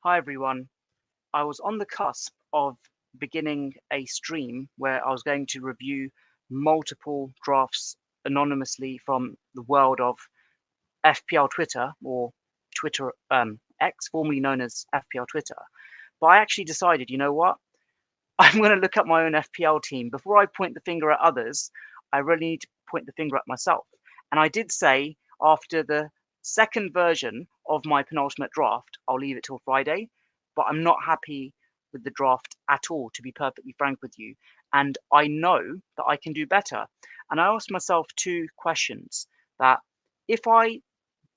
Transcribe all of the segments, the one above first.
Hi everyone. I was on the cusp of beginning a stream where I was going to review multiple drafts anonymously from the world of FPL Twitter or Twitter X, formerly known as FPL Twitter. But I actually decided, you know what? I'm going to look at my own FPL team. Before I point the finger at others, I really need to point the finger at myself. And I did say after the second version of my penultimate draft, I'll leave it till Friday, but I'm not happy with the draft at all, to be perfectly frank with you. And I know that I can do better. And I asked myself two questions that if I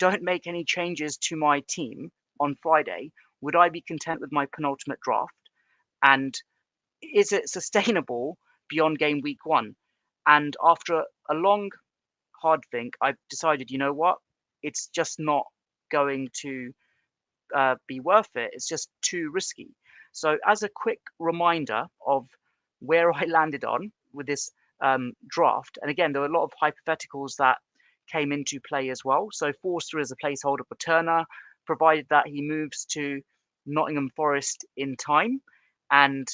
don't make any changes to my team on Friday, would I be content with my penultimate draft? And is it sustainable beyond game week one? And after a long, hard think, I've decided, you know what? It's just not going to be worth it. It's just too risky. So, as a quick reminder of where I landed on with this draft, and again, there were a lot of hypotheticals that came into play as well. So, Forster is a placeholder for Turner, provided that he moves to Nottingham Forest in time. And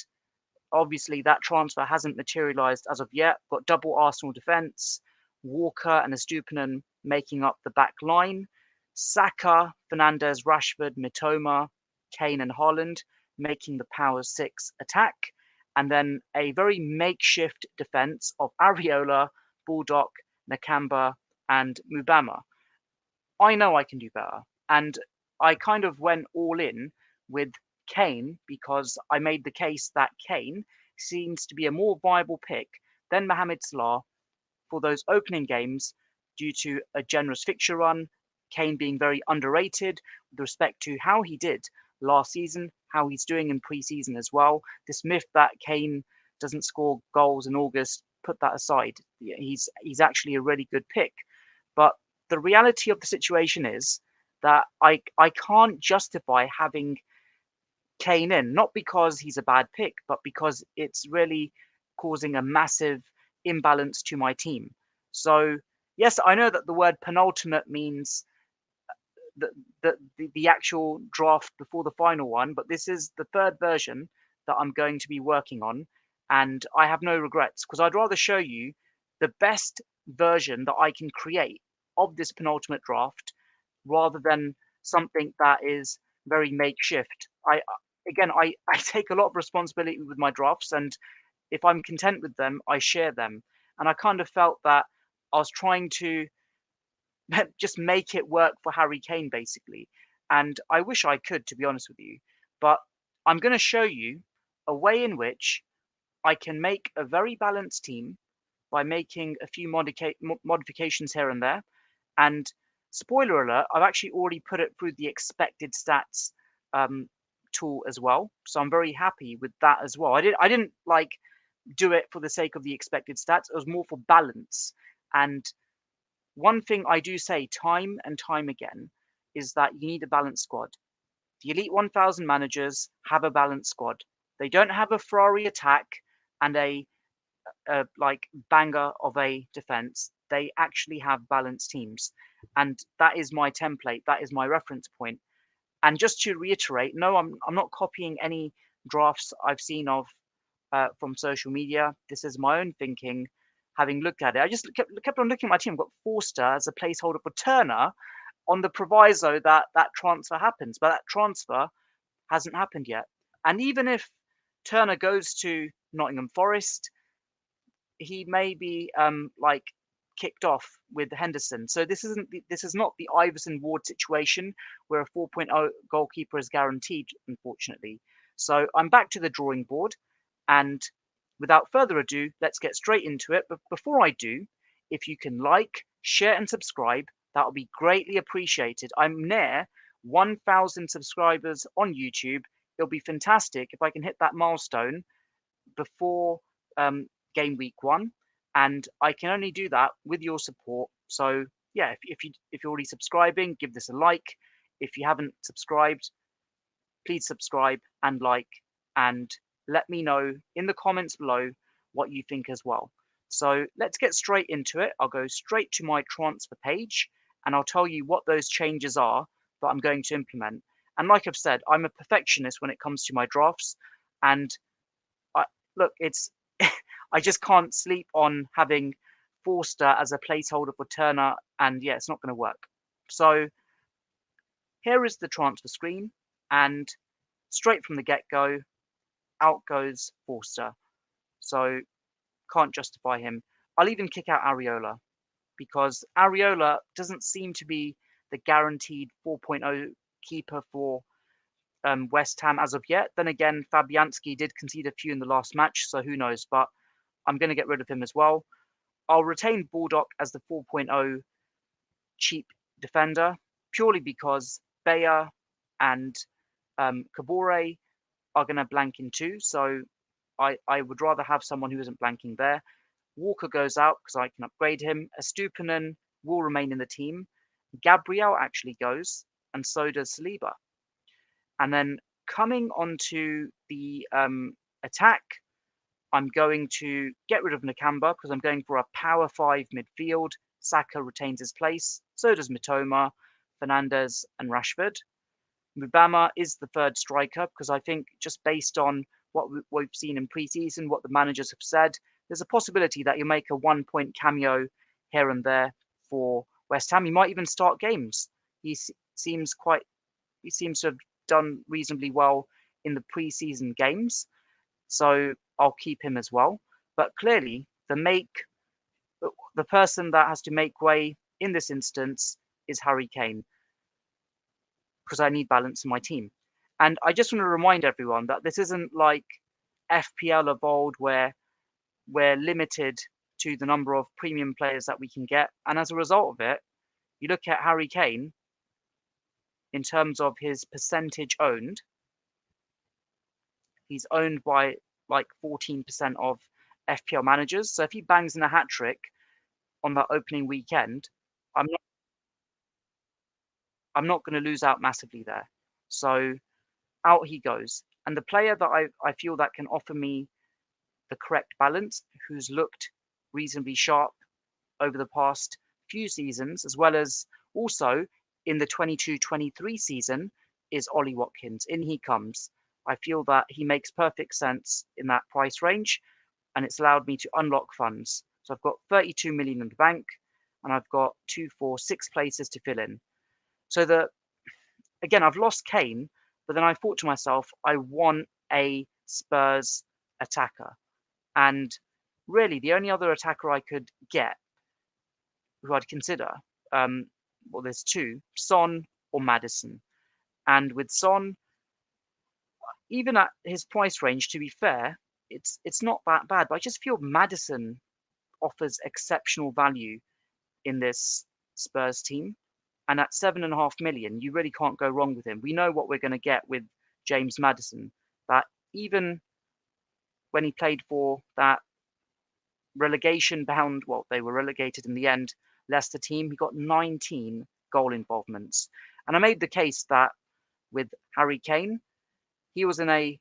obviously, that transfer hasn't materialised as of yet. Got double Arsenal defence, Walker and Estupinan making up the back line, Saka, Fernandes, Rashford, Mitoma, Kane, and Haaland making the power six attack, and then a very makeshift defence of Areola, Baldock, Nakamba, and Mubama. I know I can do better, and I kind of went all in with Kane because I made the case that Kane seems to be a more viable pick than Mohamed Salah for those opening games due to a generous fixture run, Kane being very underrated with respect to how he did last season, how he's doing in pre-season as well. This myth that Kane doesn't score goals in August, put that aside. He's actually a really good pick. But the reality of the situation is that I can't justify having Kane in, not because he's a bad pick, but because it's really causing a massive imbalance to my team. So, yes, I know that the word penultimate means the, the actual draft before the final one, but this is the third version that I'm going to be working on. And I have no regrets because I'd rather show you the best version that I can create of this penultimate draft rather than something that is very makeshift. I take a lot of responsibility with my drafts, and if I'm content with them, I share them. And I kind of felt that I was trying to just make it work for Harry Kane, basically. And I wish I could, to be honest with you. But I'm going to show you a way in which I can make a very balanced team by making a few modifications here and there. And spoiler alert, I've actually already put it through the expected stats um, tool as well. So I'm very happy with that as well. I didn't like do it for the sake of the expected stats. It was more for balance. And one thing I do say time and time again is that you need a balanced squad. The Elite 1000 managers have a balanced squad. They don't have a Ferrari attack and a like banger of a defense. They actually have balanced teams, and that is my template. That is my reference point. And just to reiterate, no, I'm not copying any drafts I've seen of from social media. This is my own thinking. Having looked at it, I just kept on looking at my team. I've got Forster as a placeholder for Turner on the proviso that that transfer happens, but that transfer hasn't happened yet. And even if Turner goes to Nottingham Forest, he may be like kicked off with Henderson. So this is not the Iverson Ward situation where a 4.0 goalkeeper is guaranteed, unfortunately. So I'm back to the drawing board, and without further ado, let's get straight into it. But before I do, if you can like, share, and subscribe, that would be greatly appreciated. I'm near 1,000 subscribers on YouTube. It'll be fantastic if I can hit that milestone before game week one, and I can only do that with your support. So yeah, if you're already subscribing, give this a like. If you haven't subscribed, please subscribe and like, and let me know in the comments below what you think as well. So let's get straight into it. I'll go straight to my transfer page and I'll tell you what those changes are that I'm going to implement. And like I've said, I'm a perfectionist when it comes to my drafts. And look, it's I just can't sleep on having Forster as a placeholder for Turner, and yeah, it's not going to work. So here is the transfer screen, and straight from the get-go, out goes Forster. So can't justify him. I'll even kick out Areola because Areola doesn't seem to be the guaranteed 4.0 keeper for West Ham as of yet. Then again, Fabianski did concede a few in the last match, so who knows? But I'm going to get rid of him as well. I'll retain Baldock as the 4.0 cheap defender purely because Bayer and Kabore are going to blank in two. So I would rather have someone who isn't blanking there. Walker goes out because I can upgrade him. Estupinan will remain in the team. Gabriel actually goes, and so does Saliba. And then coming onto the attack, I'm going to get rid of Nakamba because I'm going for a power 5 midfield. Saka retains his place. So does Mitoma, Fernandes, and Rashford. Mubama is the third striker because I think just based on what we've seen in pre-season, what the managers have said, there's a possibility that you'll make a 1-point cameo here and there for West Ham. He might even start games. He seems to have done reasonably well in the pre-season games. So I'll keep him as well. But clearly, the person that has to make way in this instance is Harry Kane, because I need balance in my team. And I just want to remind everyone that this isn't like FPL of old where we're limited to the number of premium players that we can get. And as a result of it, you look at Harry Kane in terms of his percentage owned, he's owned by like 14% of FPL managers. So if he bangs in a hat trick on that opening weekend, I'm not going to lose out massively there. So out he goes. And the player that I feel that can offer me the correct balance, who's looked reasonably sharp over the past few seasons, as well as also in the 22-23 season, is Ollie Watkins. In he comes. I feel that he makes perfect sense in that price range, and it's allowed me to unlock funds. So I've got 32 million in the bank, and I've got 2, 4, 6 places to fill in. So again, I've lost Kane, but then I thought to myself, I want a Spurs attacker. And really, the only other attacker I could get, who I'd consider, well, there's two, Son or Maddison. And with Son, even at his price range, to be fair, it's not that bad. But I just feel Maddison offers exceptional value in this Spurs team. And at 7.5 million, you really can't go wrong with him. We know what we're going to get with James Maddison. That even when he played for that relegation bound, well, they were relegated in the end, Leicester team, he got 19 goal involvements. And I made the case that with Harry Kane, he was in a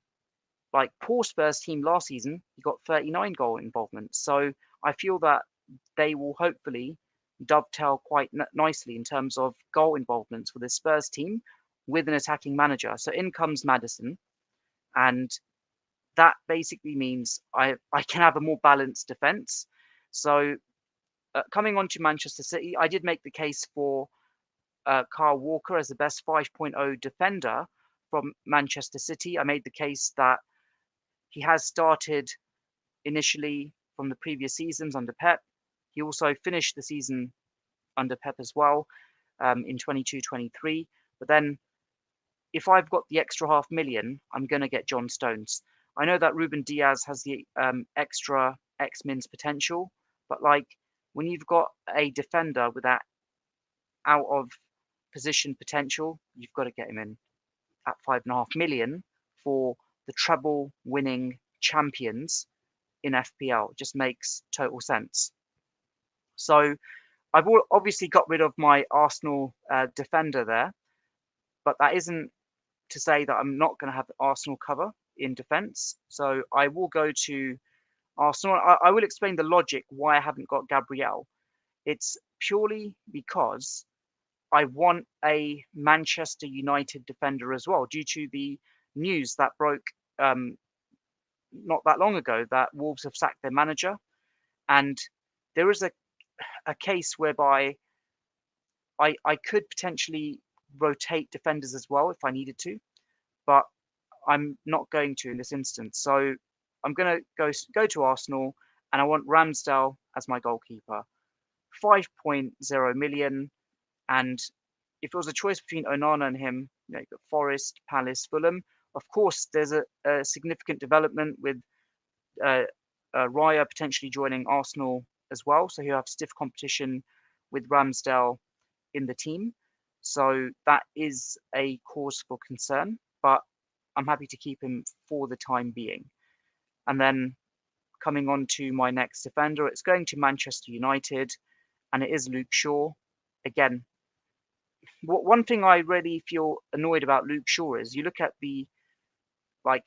poor Spurs team last season. He got 39 goal involvements. So I feel that they will hopefully dovetail quite nicely in terms of goal involvements for this Spurs team with an attacking manager. So in comes Maddison, and that basically means I can have a more balanced defense. So coming on to Manchester City, I did make the case for Kyle Walker as the best 5.0 defender from Manchester City. I made the case that he has started initially from the previous seasons under Pep. He also finished the season under Pep as well in 22-23. But then if I've got the extra $500,000, I'm going to get John Stones. I know that Ruben Diaz has the extra X-Mins potential, but when you've got a defender with that out of position potential, you've got to get him in at 5.5 million for the treble winning champions in FPL. It just makes total sense. So I've obviously got rid of my Arsenal defender there, but that isn't to say that I'm not going to have Arsenal cover in defence. So I will go to Arsenal. I will explain the logic why I haven't got Gabriel. It's purely because I want a Manchester United defender as well, due to the news that broke not that long ago that Wolves have sacked their manager. And there is a case whereby I could potentially rotate defenders as well if I needed to, but I'm not going to in this instance. So I'm going to go to Arsenal, and I want Ramsdale as my goalkeeper. 5.0 million. And if it was a choice between Onana and him, you know, you've got Forest, Palace, Fulham. Of course, there's a significant development with Raya potentially joining Arsenal as well. So he'll have stiff competition with Ramsdale in the team. So that is a cause for concern, but I'm happy to keep him for the time being. And then coming on to my next defender, it's going to Manchester United, and it is Luke Shaw. Again, one thing I really feel annoyed about Luke Shaw is you look at the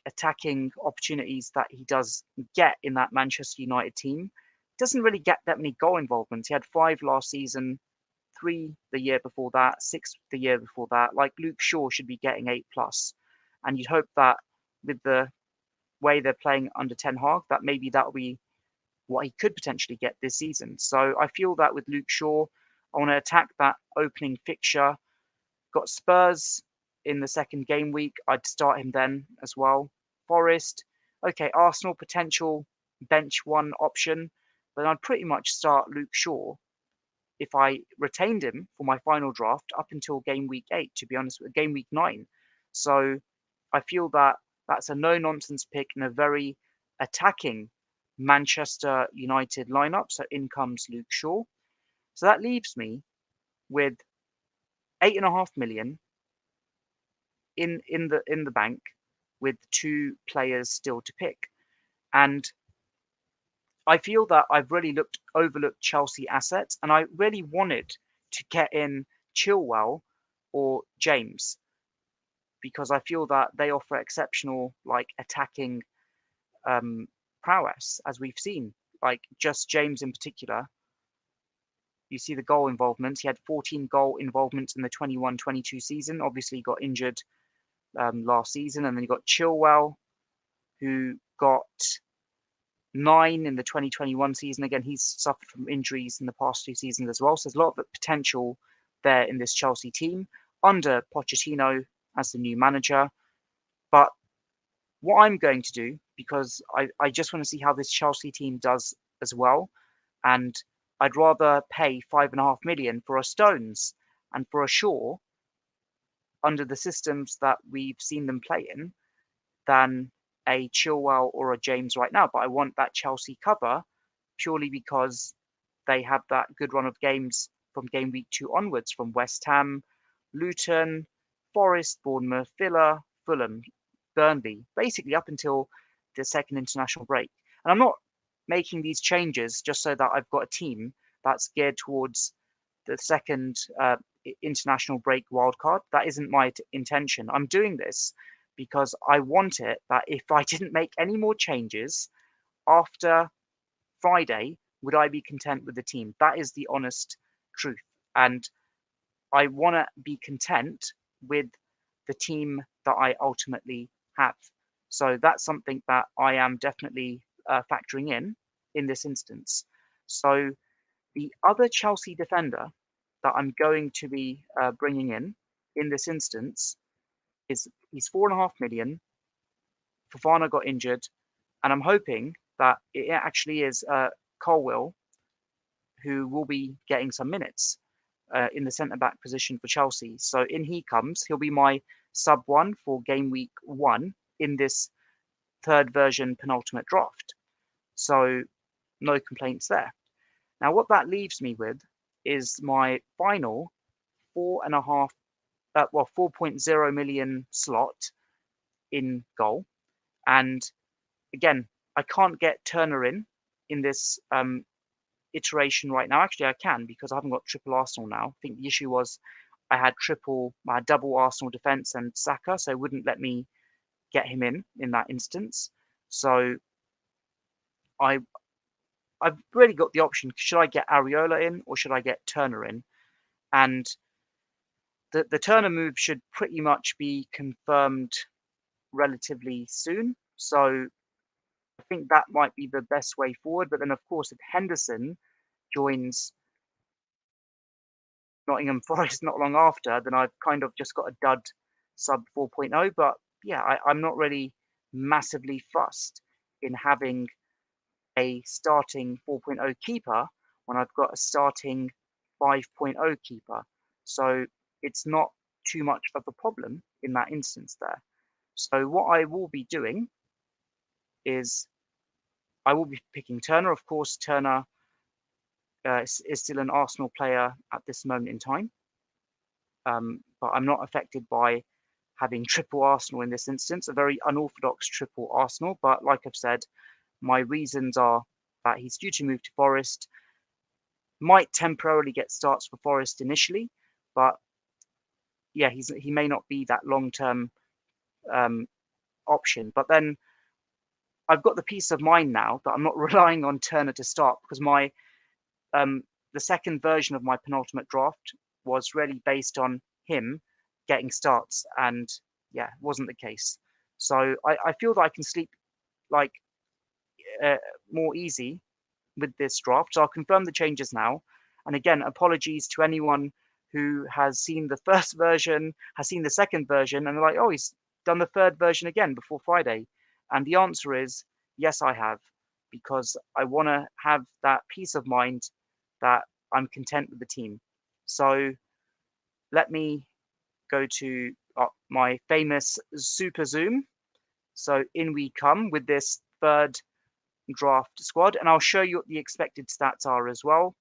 attacking opportunities that he does get in that Manchester United team. Doesn't really get that many goal involvements. He had 5 last season, 3 the year before that, 6 the year before that. Like Luke Shaw should be getting 8+. And you'd hope that with the way they're playing under Ten Hag, that maybe that'll be what he could potentially get this season. So I feel that with Luke Shaw, I want to attack that opening fixture. Got Spurs in the second game week. I'd start him then as well. Forest, okay, Arsenal potential bench one option, but I'd pretty much start Luke Shaw if I retained him for my final draft up until game week 8, to be honest, with game week 9. So I feel that that's a no-nonsense pick in a very attacking Manchester United lineup. So in comes Luke Shaw. So that leaves me with 8.5 million in the bank, with 2 players still to pick. And I feel that I've really overlooked Chelsea assets, and I really wanted to get in Chilwell or James, because I feel that they offer exceptional attacking prowess, as we've seen. Like just James in particular, you see the goal involvement. He had 14 goal involvements in the 21-22 season. Obviously, got injured last season, and then you got Chilwell, who got 9 in the 2021 season. Again, he's suffered from injuries in the past 2 seasons as well. So there's a lot of potential there in this Chelsea team under Pochettino as the new manager. But what I'm going to do, because I just want to see how this Chelsea team does as well, and I'd rather pay 5.5 million for a Stones and for a Shaw under the systems that we've seen them play in than a Chilwell or a James right now. But I want that Chelsea cover purely because they have that good run of games from game week 2 onwards, from West Ham, Luton, Forest, Bournemouth, Villa, Fulham, Burnley, basically up until the second international break. And I'm not making these changes just so that I've got a team that's geared towards the second international break wildcard. That isn't my intention. I'm doing this because I want it that if I didn't make any more changes after Friday, would I be content with the team? That is the honest truth. And I want to be content with the team that I ultimately have. So that's something that I am definitely factoring in this instance. So the other Chelsea defender that I'm going to be bringing in this instance is he's 4.5 million. Fofana got injured, and I'm hoping that it actually is Colwill who will be getting some minutes in the centre back position for Chelsea. So in he comes. He'll be my sub 1 for game week 1 in this third version penultimate draft. So no complaints there. Now what that leaves me with is my final 4.0 million slot in goal. And again, I can't get Turner in this iteration right now. Actually, I can, because I haven't got triple Arsenal now. I think the issue was I had double Arsenal defense and Saka, so it wouldn't let me get him in that instance. So I've really got the option. Should I get Areola in, or should I get Turner in? And the Turner move should pretty much be confirmed relatively soon. So I think that might be the best way forward. But then, of course, if Henderson joins Nottingham Forest not long after, then I've kind of just got a dud sub 4.0. But yeah, I'm not really massively fussed in having a starting 4.0 keeper when I've got a starting 5.0 keeper. So it's not too much of a problem in that instance there. So what I will be doing is I will be picking Turner. Of course, Turner is still an Arsenal player at this moment in time. But I'm not affected by having triple Arsenal in this instance, a very unorthodox triple Arsenal. But like I've said, my reasons are that he's due to move to Forest, might temporarily get starts for Forest initially, but yeah, he may not be that long-term option. But then I've got the peace of mind now that I'm not relying on Turner to start, because my the second version of my penultimate draft was really based on him getting starts, and yeah, it wasn't the case. So I feel that I can sleep like more easy with this draft. So I'll confirm the changes now. And again, apologies to anyone who has seen the first version, has seen the second version, and they're like, oh, he's done the third version again before Friday. And the answer is yes, I have, because I want to have that peace of mind that I'm content with the team. So let me go to my famous super zoom. So in we come with this third draft squad, and I'll show you what the expected stats are as well.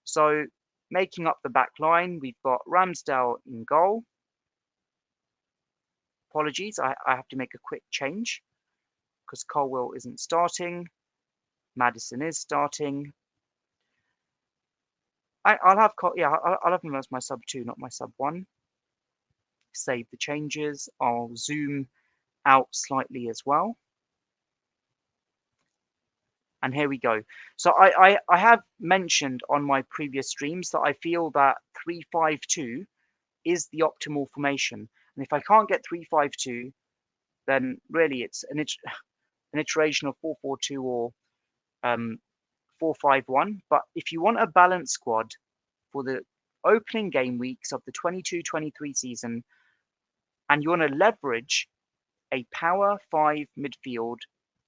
So making up the back line, we've got Ramsdale in goal. Apologies, I have to make a quick change because Colwill isn't starting. Maddison is starting. I'll have him as my sub 2, not my sub 1. Save the changes. I'll zoom out slightly as well. And here we go. So I have mentioned on my previous streams that I feel that 3-5-2 is the optimal formation. And if I can't get 3-5-2, then really it's an iteration of 4-4-2 or 4-5-1. But if you want a balanced squad for the opening game weeks of the 22-23 season, and you want to leverage a power 5 midfield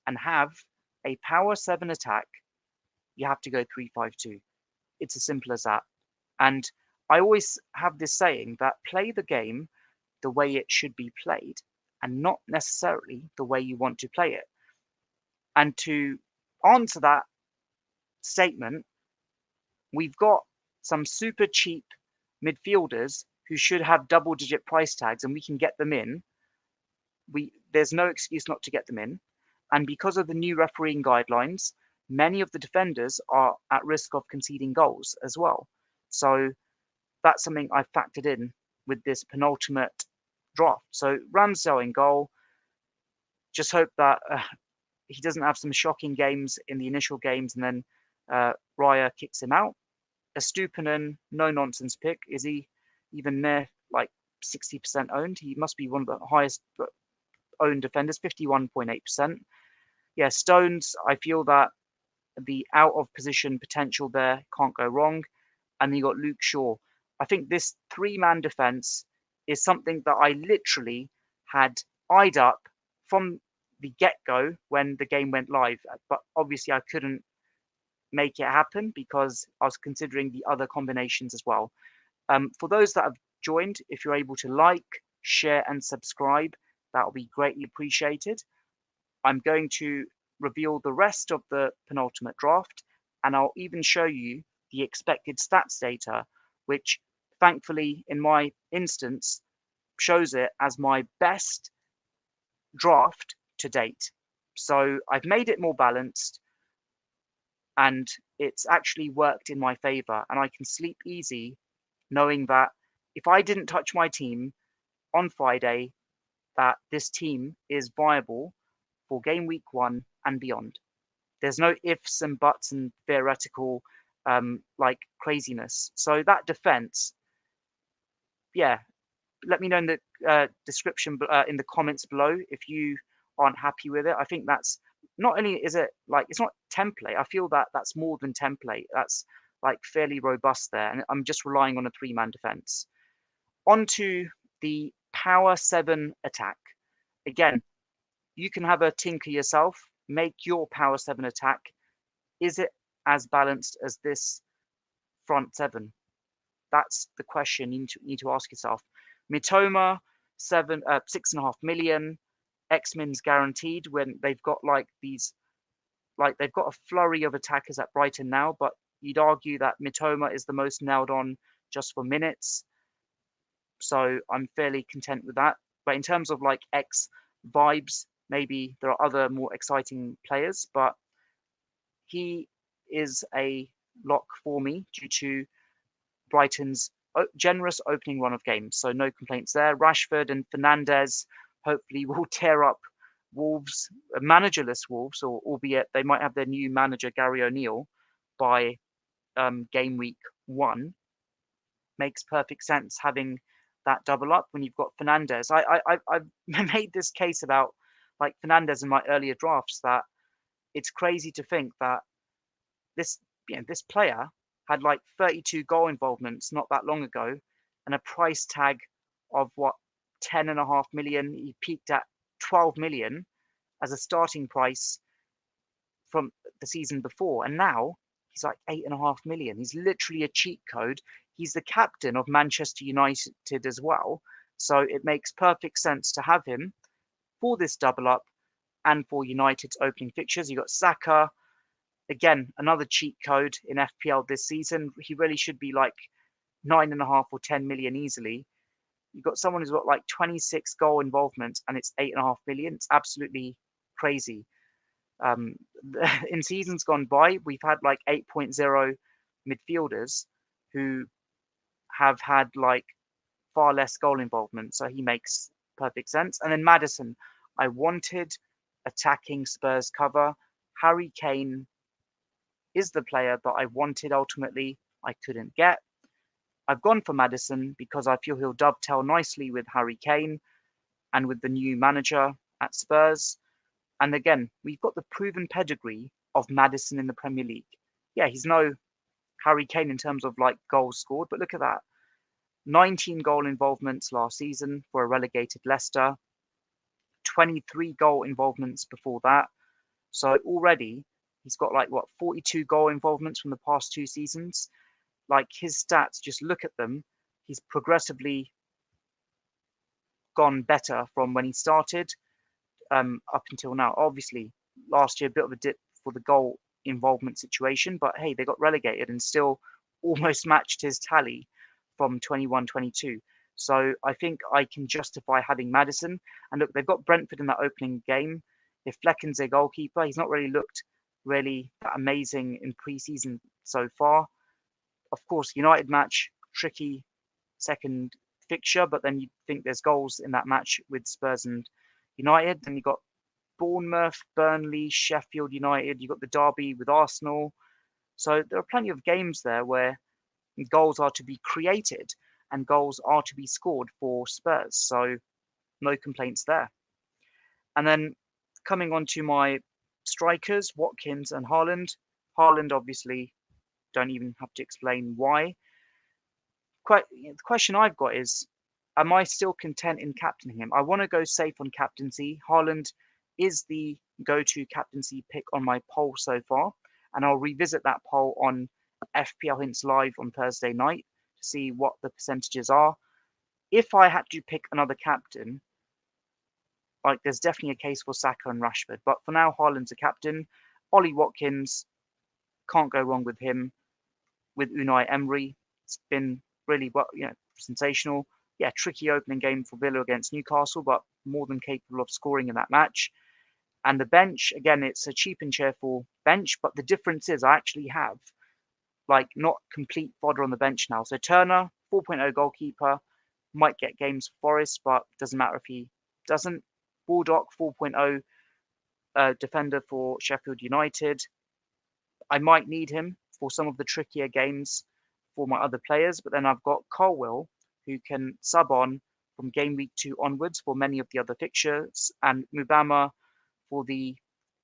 and have a power 7 attack, you have to go 3-5-2. It's as simple as that. And I always have this saying that play the game the way it should be played and not necessarily the way you want to play it. And to answer that statement, we've got some super cheap midfielders who should have double-digit price tags, and we can get them in. There's no excuse not to get them in. And because of the new refereeing guidelines, many of the defenders are at risk of conceding goals as well. So that's something I've factored in with this penultimate draft. So Ramsdale in goal. Just hope that he doesn't have some shocking games in the initial games and then Raya kicks him out. Estupinan, no nonsense pick. Is he even near like 60% owned? He must be one of the highest owned defenders, 51.8%. Yeah, Stones, I feel that the out of position potential there can't go wrong. And then you got Luke Shaw. I think this 3-man defense is something that I literally had eyed up from the get-go when the game went live. But obviously I couldn't make it happen because I was considering the other combinations as well. For those that have joined, if you're able to like, share and subscribe, that will be greatly appreciated. I'm going to reveal the rest of the penultimate draft, and I'll even show you the expected stats data, which thankfully in my instance shows it as my best draft to date. So I've made it more balanced and it's actually worked in my favor, and I can sleep easy knowing that if I didn't touch my team on Friday, that this team is viable for game week 1 and beyond. There's no ifs and buts and theoretical like craziness. So that defense, yeah, let me know in the description, in the comments below, if you aren't happy with it. I think that's not only is it like it's not template. I feel that that's more than template. That's like fairly robust there, and I'm just relying on a 3-man defense. Onto the power 7 attack. Again, you can have a tinker yourself. Make your power 7 attack. Is it as balanced as this front 7? That's the question you need to ask yourself. Mitoma, 6.5 million. X-Min's guaranteed when they've got like these, like they've got a flurry of attackers at Brighton now, but you'd argue that Mitoma is the most nailed on just for minutes. So I'm fairly content with that. But in terms of like X vibes, maybe there are other more exciting players, but he is a lock for me due to Brighton's generous opening run of games. So no complaints there. Rashford and Fernandes hopefully will tear up Wolves, managerless Wolves, or albeit they might have their new manager, Gary O'Neill, by game week 1. Makes perfect sense having that double up when you've got Fernandes. I've made this case about like Fernandes in my earlier drafts that it's crazy to think that this this player had like 32 goal involvements not that long ago and a price tag of what 10.5 million. He peaked at 12 million as a starting price from the season before, and now he's like 8.5 million. He's literally a cheat code. He's the captain of Manchester United as well, so it makes perfect sense to have him for this double up and for United's opening fixtures. You got Saka, again, another cheat code in FPL this season. He really should be like 9.5 or 10 million easily. You've got someone who's got like 26 goal involvement and it's 8.5 million. It's absolutely crazy. In seasons gone by, we've had like 8.0 midfielders who have had like far less goal involvement. So he makes perfect sense. And then Maddison, I wanted attacking Spurs cover. Harry Kane is the player that I wanted ultimately. I couldn't get. I've gone for Maddison because I feel he'll dovetail nicely with Harry Kane and with the new manager at Spurs. And again, we've got the proven pedigree of Maddison in the Premier League. Yeah, he's no Harry Kane in terms of like goals scored, but look at that. 19 goal involvements last season for a relegated Leicester, 23 goal involvements before that. So already he's got like 42 goal involvements from the past 2 seasons. Like his stats, just look at them. He's progressively gone better from when he started up until now. Obviously, last year a bit of a dip for the goal involvement situation, but hey, they got relegated and still almost matched his tally from 21-22. So I think I can justify having Maddison. And look, they've got Brentford in that opening game. If Flecken's their goalkeeper, he's not really looked really that amazing in pre-season so far. Of course, United match, tricky second fixture, but then you think there's goals in that match with Spurs and United. Then you've got Bournemouth, Burnley, Sheffield United. You've got the derby with Arsenal. So there are plenty of games there where goals are to be created and goals are to be scored for Spurs. So no complaints there. And then coming on to my strikers, Watkins and Haaland. Haaland, obviously, don't even have to explain why. The question I've got is, am I still content in captaining him? I want to go safe on captaincy. Haaland is the go-to captaincy pick on my poll so far, and I'll revisit that poll on FPL Hints Live on Thursday night to see what the percentages are. If I had to pick another captain, like there's definitely a case for Saka and Rashford, but for now, Haaland's a captain. Ollie Watkins, can't go wrong with him. With Unai Emery, it's been really sensational. Yeah, tricky opening game for Villa against Newcastle, but more than capable of scoring in that match. And the bench, again, it's a cheap and cheerful bench, but the difference is I actually have like not complete fodder on the bench now. So Turner, 4.0 goalkeeper, might get games for Forest, but doesn't matter if he doesn't. Baldock, 4.0 defender for Sheffield United. I might need him for some of the trickier games for my other players, but then I've got Colwill, who can sub on from game week 2 onwards for many of the other fixtures, and Mubama for the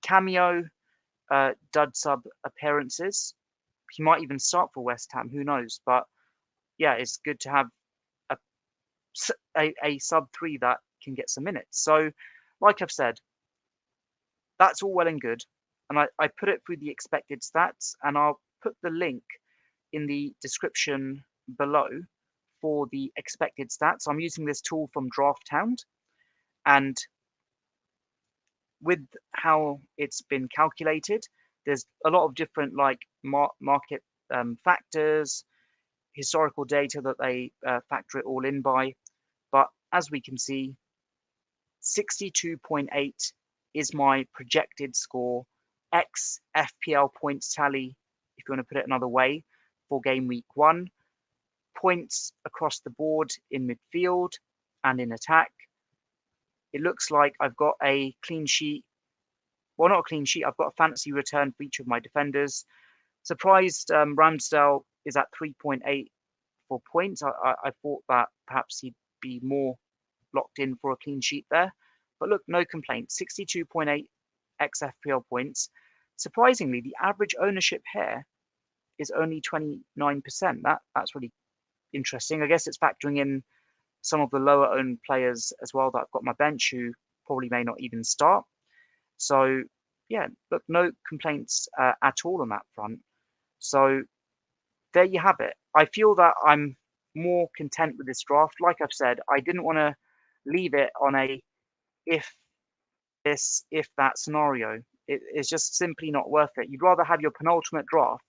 cameo dud sub appearances. He might even start for West Ham, who knows? But yeah, it's good to have a sub 3 that can get some minutes. So, like I've said, that's all well and good. And I put it through the expected stats, and I'll put the link in the description below for the expected stats. I'm using this tool from DraftHound, and with how it's been calculated, there's a lot of different like market factors, historical data that they factor it all in by. But as we can see, 62.8 is my projected score, x FPL points tally, if you want to put it another way, for game week 1. Points across the board in midfield and in attack. It looks like I've got a clean sheet. Well, not a clean sheet. I've got a fantasy return for each of my defenders. Surprised Ramsdale is at 3.8 for points. I thought that perhaps he'd be more locked in for a clean sheet there. But look, no complaints. 62.8 xFPL points. Surprisingly, the average ownership here is only 29%. That's really interesting. I guess it's factoring in some of the lower owned players as well that I've got on my bench who probably may not even start. So yeah, look, no complaints at all on that front. So there you have it. I feel that I'm more content with this draft. Like I've said, I didn't want to leave it on a if this, if that scenario. It's just simply not worth it. You'd rather have your penultimate draft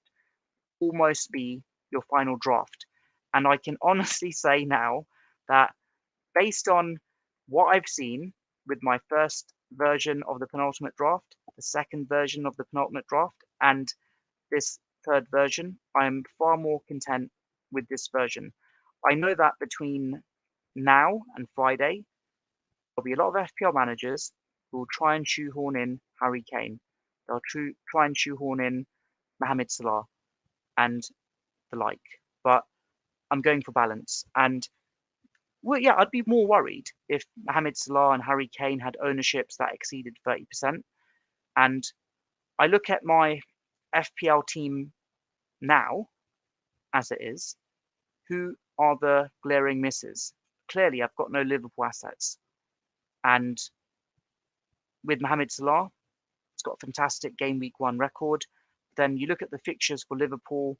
almost be your final draft. And I can honestly say now that based on what I've seen with my first version of the penultimate draft, the second version of the penultimate draft, and this third version, I'm far more content with this version. I know that between now and Friday, there'll be a lot of FPL managers who will try and shoehorn in Harry Kane. They'll try and shoehorn in Mohamed Salah and the like. But I'm going for balance. And well, yeah, I'd be more worried if Mohamed Salah and Harry Kane had ownerships that exceeded 30%. And I look at my FPL team now, as it is, who are the glaring misses? Clearly, I've got no Liverpool assets. And with Mohamed Salah, it's got a fantastic game week 1 record. Then you look at the fixtures for Liverpool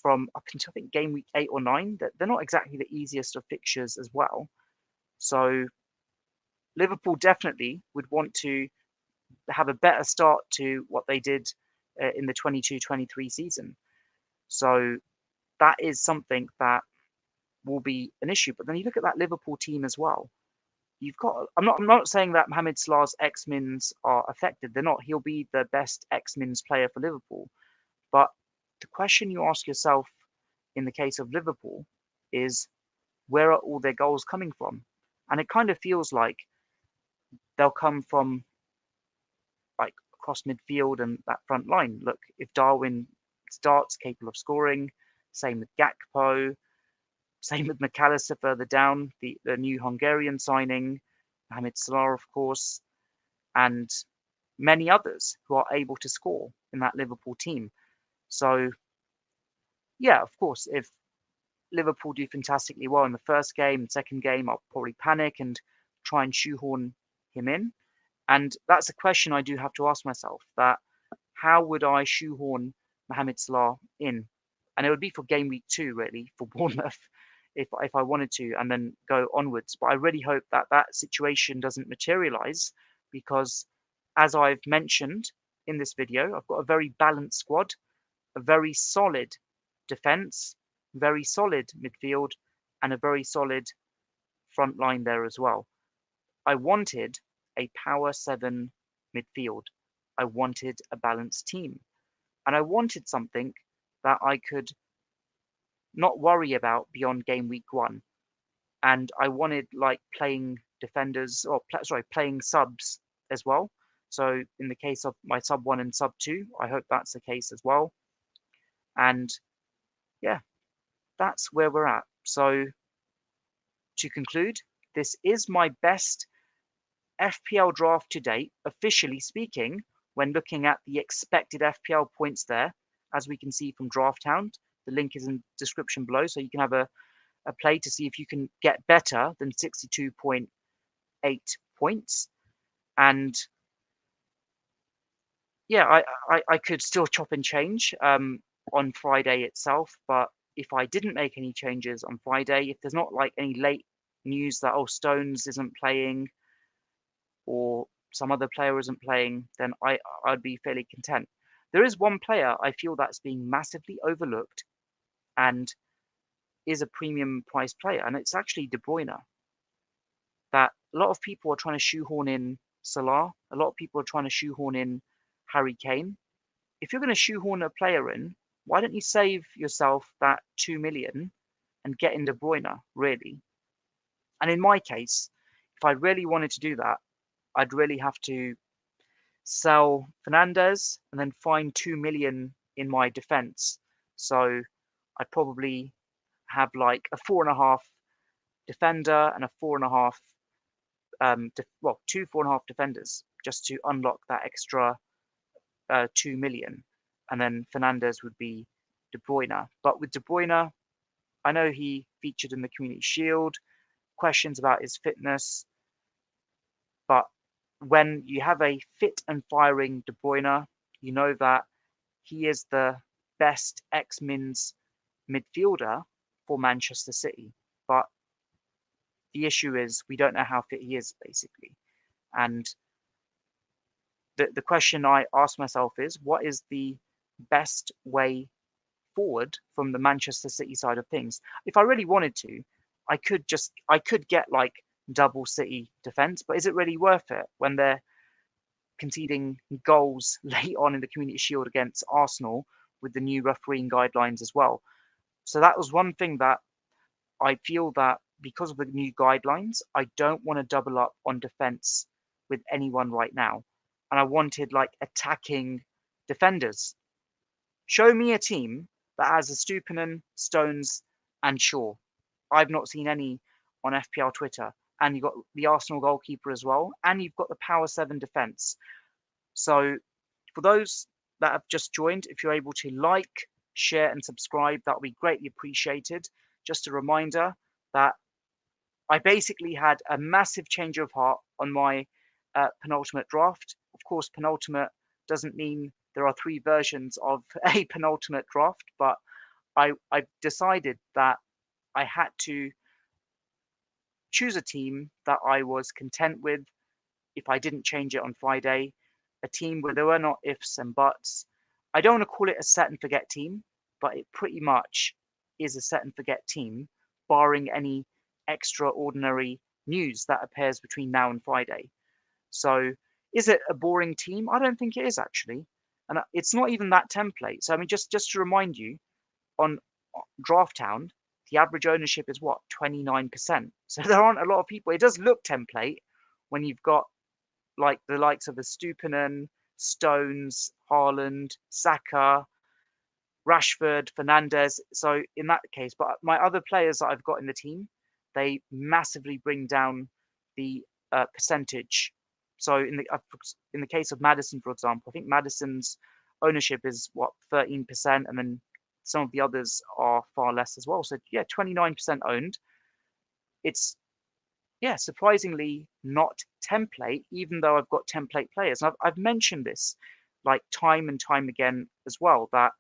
from up until I think game week 8 or 9. They're not exactly the easiest of fixtures as well. So Liverpool definitely would want to have a better start to what they did in the 22-23 season. So that is something that will be an issue. But then you look at that Liverpool team as well. You've got. I'm not saying that Mohamed Salah's X-Mins are affected. They're not. He'll be the best X-Mins player for Liverpool. But the question you ask yourself in the case of Liverpool is, where are all their goals coming from? And it kind of feels like they'll come from like across midfield and that front line. Look, if Darwin starts capable of scoring, same with Gakpo, same with McAllister further down, the new Hungarian signing, Mohamed Salah, of course, and many others who are able to score in that Liverpool team. So, yeah, of course, if Liverpool do fantastically well in the first game and second game, I'll probably panic and try and shoehorn him in. And that's a question I do have to ask myself, that how would I shoehorn Mohamed Salah in? And it would be for game week 2, really, for Bournemouth, if I wanted to, and then go onwards. But I really hope that that situation doesn't materialize, because as I've mentioned in this video, I've got a very balanced squad, a very solid defense, very solid midfield, and a very solid front line there as well. I wanted a power 7 midfield. I wanted a balanced team. And I wanted something that I could not worry about beyond game week 1. And I wanted like playing defenders, or playing subs as well. So in the case of my sub 1 and sub 2, I hope that's the case as well. And yeah, that's where we're at. So to conclude, this is my best FPL draft to date, officially speaking, when looking at the expected FPL points there, as we can see from Draft Hound. The link is in the description below, so you can have a play to see if you can get better than 62.8 points. And yeah, I could still chop and change on Friday itself, but if I didn't make any changes on Friday, if there's not like any late news that, oh, Stones isn't playing or some other player isn't playing, then I'd be fairly content. There is one player I feel that's being massively overlooked and is a premium price player, and it's actually De Bruyne. That a lot of people are trying to shoehorn in Salah, a lot of people are trying to shoehorn in Harry Kane. If you're going to shoehorn a player in, why don't you save yourself that 2 million and get in De Bruyne, really? And in my case, if I really wanted to do that, I'd really have to sell Fernandes and then find 2 million in my defense. So I'd probably have like a 4.5 defender and a 4.5, two 4.5 defenders just to unlock that extra 2 million. And then Fernandes would be De Bruyne. But with De Bruyne, I know he featured in the Community Shield, questions about his fitness. But when you have a fit and firing De Bruyne, you know that he is the best ex-Mins midfielder for Manchester City. But the issue is we don't know how fit he is, basically. And the question I ask myself is, what is the best way forward from the Manchester City side of things? If I really wanted to, I could get like double City defense, but is it really worth it when they're conceding goals late on in the Community Shield against Arsenal with the new refereeing guidelines as well? So that was one thing that I feel that because of the new guidelines, I don't want to double up on defense with anyone right now. And I wanted like attacking defenders. Show me a team that has a Stupinan, Stones, and Shaw. I've not seen any on FPL Twitter. And you've got the Arsenal goalkeeper as well. And you've got the Power 7 defense. So for those that have just joined, if you're able to like, share, and subscribe, that would be greatly appreciated. Just a reminder that I basically had a massive change of heart on my penultimate draft. Of course, penultimate doesn't mean there are 3 versions of a penultimate draft, but I decided that I had to choose a team that I was content with if I didn't change it on Friday, a team where there were not ifs and buts. I don't want to call it a set and forget team, but it pretty much is a set and forget team, barring any extraordinary news that appears between now and Friday. So is it a boring team? I don't think it is, actually. And it's not even that template. So I mean, just to remind you, on Draft Hound, the average ownership is what, 29%. So there aren't a lot of people. It does look template when you've got like the likes of the Stupinan, Stones, Haaland, Saka, Rashford, Fernandes. So in that case, but my other players that I've got in the team, they massively bring down the percentage. So in the case of Maddison, for example, I think Maddison's ownership is what, 13%, and then some of the others are far less as well. So yeah, 29% owned. It's surprisingly not template, even though I've got template players. And I've mentioned this like time and time again as well, that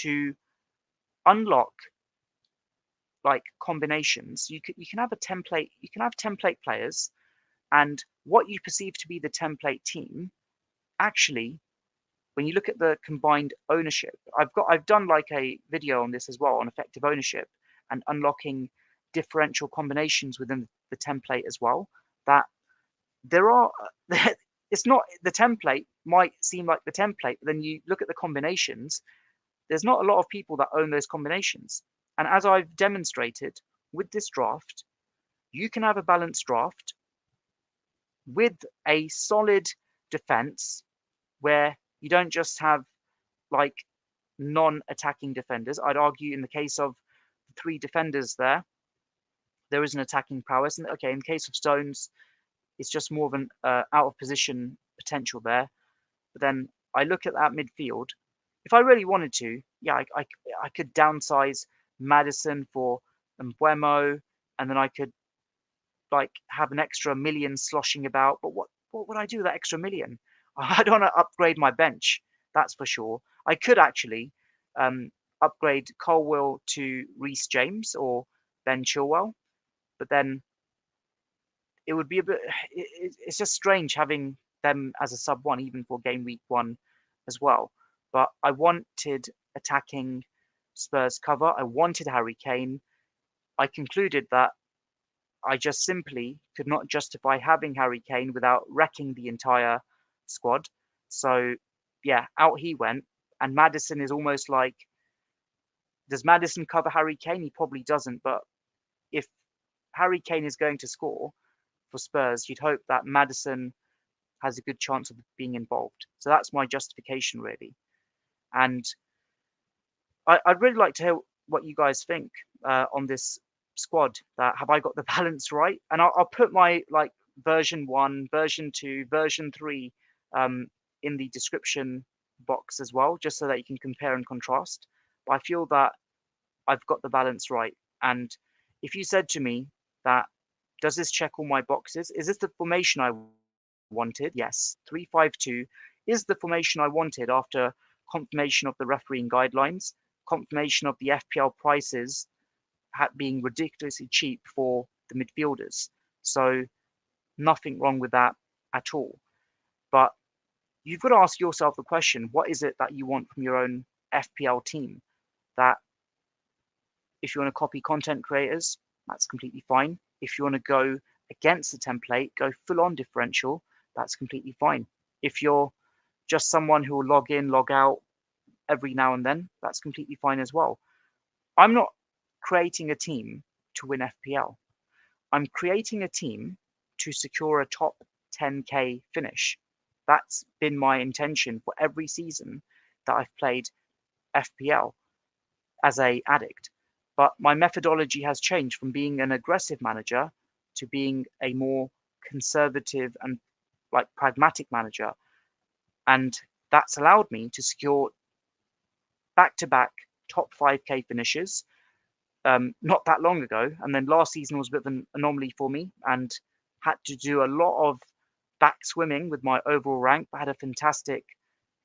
to unlock like combinations, you can have a template, you can have template players, and what you perceive to be the template team, actually, when you look at the combined ownership, I've done like a video on this as well on effective ownership and unlocking differential combinations within the template as well. That there are, it's not, the template might seem like the template, but then you look at the combinations, there's not a lot of people that own those combinations. And as I've demonstrated with this draft, you can have a balanced draft with a solid defense where you don't just have like non-attacking defenders. I'd argue in the case of the 3 defenders there, there is an attacking prowess. And okay, in the case of Stones, it's just more of an out of position potential there. But then I look at that midfield. If I really wanted to, yeah, I could downsize Maddison for Mbuemo, and then I could like have an extra million sloshing about. But what would I do with that extra million? I don't want to upgrade my bench, that's for sure. I could actually upgrade Colwill to Reece James or Ben Chilwell, but then it would be a bit. It's just strange having them as a sub one, even for game week one as well. But I wanted attacking Spurs cover. I wanted Harry Kane. I concluded that I just simply could not justify having Harry Kane without wrecking the entire squad. So yeah, out he went. And Maddison is almost like, does Maddison cover Harry Kane? He probably doesn't. But if Harry Kane is going to score for Spurs, you'd hope that Maddison has a good chance of being involved. So that's my justification, really. And I'd really like to hear what you guys think on this squad. That have I got the balance right? And I'll put my like version 1, version 2, version 3 in the description box as well, just so that you can compare and contrast. But I feel that I've got the balance right. And if you said to me that, does this check all my boxes? Is this the formation I wanted? Yes. 3-5-2 is the formation I wanted after confirmation of the refereeing guidelines, confirmation of the FPL prices being ridiculously cheap for the midfielders. So nothing wrong with that at all. But you've got to ask yourself the question, what is it that you want from your own FPL team? That if you want to copy content creators, that's completely fine. If you want to go against the template, go full on differential, that's completely fine. If you're just someone who will log in, log out every now and then, that's completely fine as well. I'm not creating a team to win FPL. I'm creating a team to secure a top 10k finish. That's been my intention for every season that I've played FPL as an addict. But my methodology has changed from being an aggressive manager to being a more conservative and like pragmatic manager. And that's allowed me to secure back-to-back top 5k finishes not that long ago. And then last season was a bit of an anomaly for me and had to do a lot of back swimming with my overall rank, but had a fantastic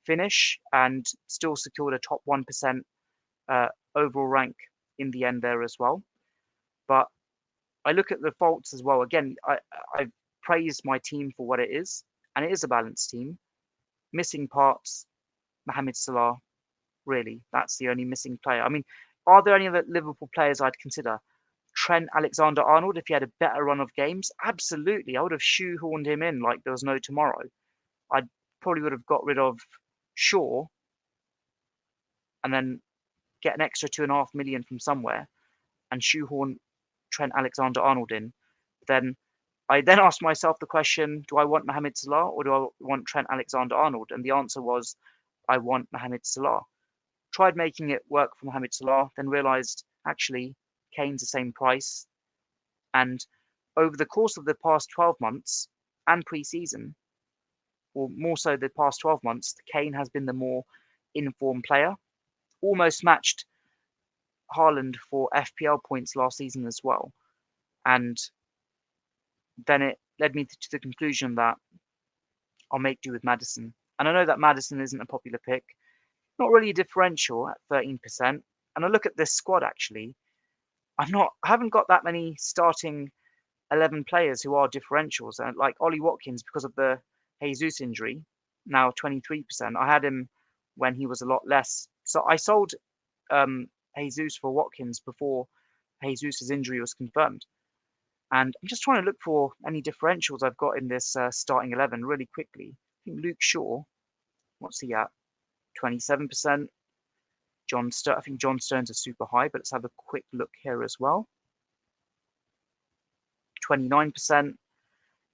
finish and still secured a top 1% overall rank in the end there as well. But I look at the faults as well. Again, I've praised my team for what it is, and it is a balanced team. Missing parts, Mohamed Salah, really, that's the only missing player. I mean, are there any other Liverpool players I'd consider? Trent Alexander-Arnold, if he had a better run of games, absolutely. I would have shoehorned him in like there was no tomorrow. I probably would have got rid of Shaw and then get an extra 2.5 million from somewhere and shoehorn Trent Alexander-Arnold in. Then I then asked myself the question, do I want Mohamed Salah or do I want Trent Alexander-Arnold? And the answer was, I want Mohamed Salah. Tried making it work for Mohamed Salah, then realised actually Kane's the same price. And over the course of the past 12 months and pre-season, or more so the past 12 months, Kane has been the more informed player. Almost matched Haaland for FPL points last season as well. And then it led me to the conclusion that I'll make do with Maddison. And I know that Maddison isn't a popular pick. Not really a differential at 13%. And I look at this squad actually. I haven't got that many starting 11 players who are differentials. And like Ollie Watkins, because of the Jesus injury, now 23%. I had him when he was a lot less. So I sold Jesus for Watkins before Jesus' injury was confirmed. And I'm just trying to look for any differentials I've got in this starting 11 really quickly. I think Luke Shaw, what's he at? 27%. I think John Stones is super high, but let's have a quick look here as well. 29%.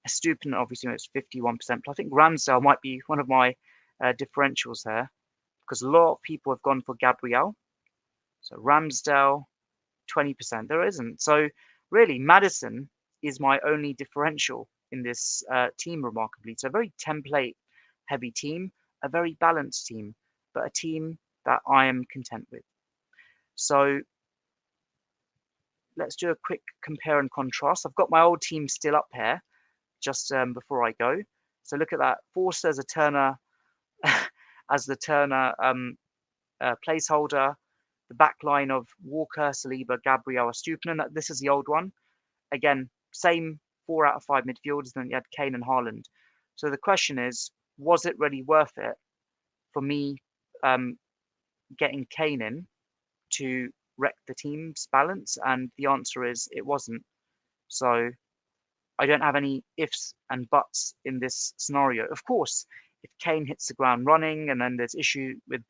Estupin obviously it's 51%. But I think Ramsdale might be one of my differentials there because a lot of people have gone for Gabriel. So Ramsdale, 20%. There isn't. So really, Maddison is my only differential in this team, remarkably. It's a very template-heavy team, a very balanced team, but a team that I am content with. So let's do a quick compare and contrast. I've got my old team still up here, just before I go. So look at that. Forster as a Turner, as the Turner placeholder. The back line of Walker, Saliba, Gabriel, Estupiñán. This is the old one. Again, same 4 out of 5 midfielders. Then you had Kane and Haaland. So the question is, was it really worth it for me getting Kane in to wreck the team's balance? And the answer is it wasn't. So I don't have any ifs and buts in this scenario. Of course, if Kane hits the ground running and then there's issue with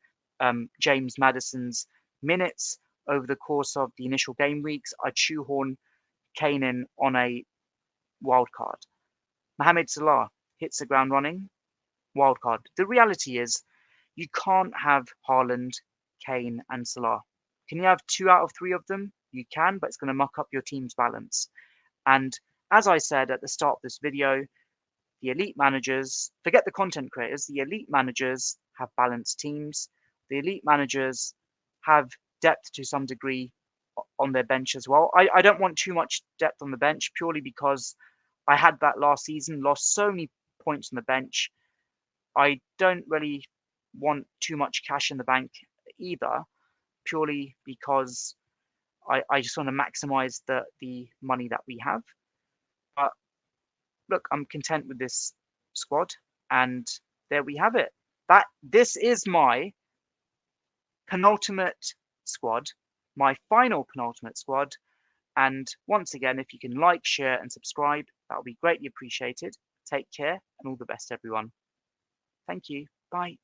James Maddison's minutes over the course of the initial game weeks, I'd shoehorn Kane in on a wild card. Mohamed Salah hits the ground running, wild card. The reality is you can't have Haaland, Kane, and Salah. Can you have 2 out of 3 of them? You can, but it's going to muck up your team's balance. And as I said at the start of this video, the elite managers, forget the content creators, the elite managers have balanced teams. The elite managers have depth to some degree on their bench as well. I don't want too much depth on the bench purely because I had that last season, lost so many points on the bench. I don't really want too much cash in the bank either, purely because I just want to maximize the money that we have. But look, I'm content with this squad, and there we have it. This is my penultimate squad, my final penultimate squad. And once again, if you can like, share, and subscribe, that would be greatly appreciated. Take care and all the best, everyone. Thank you. Bye.